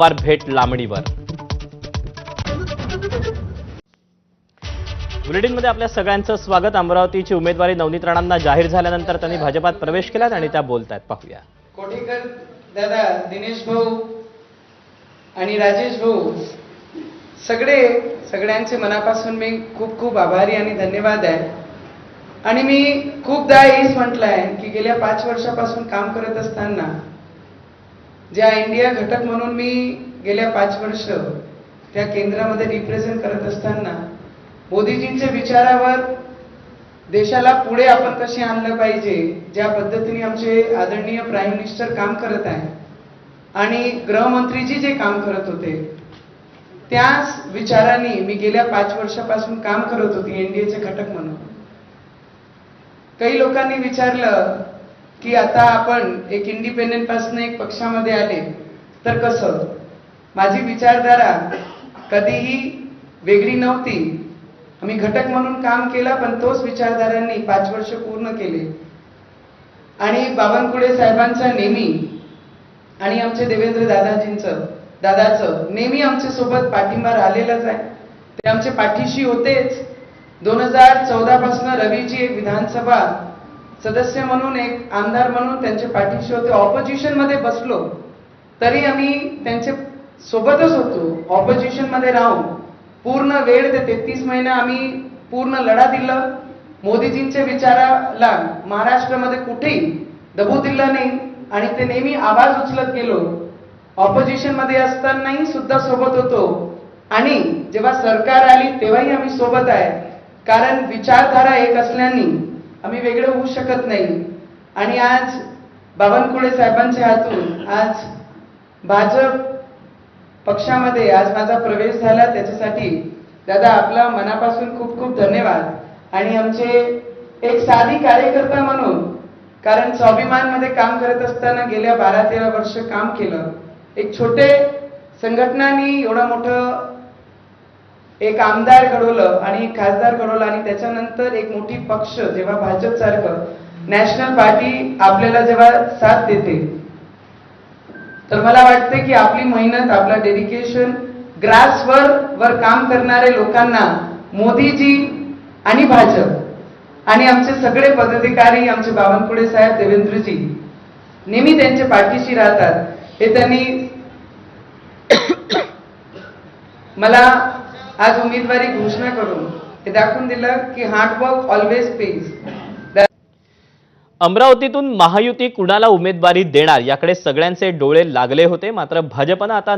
पवार भेट लांबणीवर। बुलेटिनमध्ये आपल्या सगळ्यांचं स्वागत। अमरावतीची उमेदवारी नवनीत राणांना जाहीर झाल्यानंतर त्यांनी भाजपात प्रवेश केला आणि त्या बोलतायत, पाहूया। कोठीकर दादा, दिनेश भाऊ आणि राजेश भाऊ सगळ्यांचे मनापासून मी खूप खूप आभारी आणि धन्यवाद आहे। आणि मी खूपदा हेच म्हटलंय की गेल्या 5 वर्षापासून काम करत असताना ज्या इंडिया घटक म्हणून मी गेल्या 5 वर्ष त्या केंद्रामध्ये रिप्रेझेंट करत असताना मोदीजींच्या विचारावर देशाला पुढे आपण कसे आणलं पाहिजे, ज्या पद्धतीने आमचे आदरणीय प्राईम मिनिस्टर काम करत आहे आणि गृहमंत्रीजी जे काम करत होते, त्याच विचारांनी मी गेल्या 5 वर्षापासून काम करत होती एनडीएचे घटक म्हणून। काही लोकांनी विचारलं की आता आपण एक इंडिपेंडेंट पासून एक पक्षामध्ये आले तर कसं। माझी विचारधारा कधीही वेगळी नव्हती। आम्ही घटक म्हणून काम केलं, पण तोच विचारधारांनी 5 वर्ष पूर्ण केले। आणि बावनकुळे साहेबांचा नेहमी आणि आमचे देवेंद्र दादाचं नेहमी आमच्या सोबत पाठिंबा राहिलेलाच आहे। ते आमच्या पाठीशी होतेच। 2014 पासून रवीजी एक विधानसभा सदस्य म्हणून, एक आमदार म्हणून त्यांच्या पाठीशी होते। ऑपोजिशन मध्ये बसलो तरी आम्ही त्यांच्या सोबतच होतो। ऑपोजिशन मध्ये राहून पूर्ण वेळ ते 33 महिने आम्ही पूर्ण लढा दिला। मोदीजींच्या विचाराला महाराष्ट्रामध्ये कुठेही दबू दिला नाही आणि ते नेहमी आवाज उचलत गेलो। ऑपोजिशन मध्ये असतानाही सुद्धा सोबत होतो आणि जेव्हा सरकार आली तेव्हाही आम्ही सोबत आहे, कारण विचारधारा एक असल्याने आम्ही वेगळे होऊ शकत नाही। आणि आज बावनकुळे साहेबांच्या हातून आज भाजप पक्षामध्ये आज माझा प्रवेश झाला, त्याच्यासाठी दादा आपला मनापासून खूप खूप धन्यवाद। आणि आमचे एक साधी कार्यकर्ता म्हणून, कारण स्वाभिमान मध्ये काम करत असताना गेल्या 12-13 वर्ष काम केलं। एक छोटे संघटनांनी एवढं मोठं एक आमदार घडवलं आणि एक खासदार घडवलं आणि त्याच्यानंतर एक मोठी पक्ष जेव्हा भाजप सारखं नॅशनल पार्टी आपल्याला जेव्हा साथ देते, तर मला वाटते की आपली मेहनत, आपला डेडिकेशन ग्रासवर काम करणारे लोकांना मोदीजी आणि भाजप आणि आमचे सगळे पदाधिकारी, आमचे बावनकुळे साहेब, देवेंद्रजी नेहमी त्यांच्या पाठीशी राहतात। हे त्यांनी मला आज उमेदवारी घोषणा करून हे दाखवून दिलं की हार्डवर्क ऑलवेज पेज। अमरावतीतून महायुती कुणाला उमेदवारी देणार याकडे सगळ्यांचे डोळे लागले होते। मात्र भाजपनं आता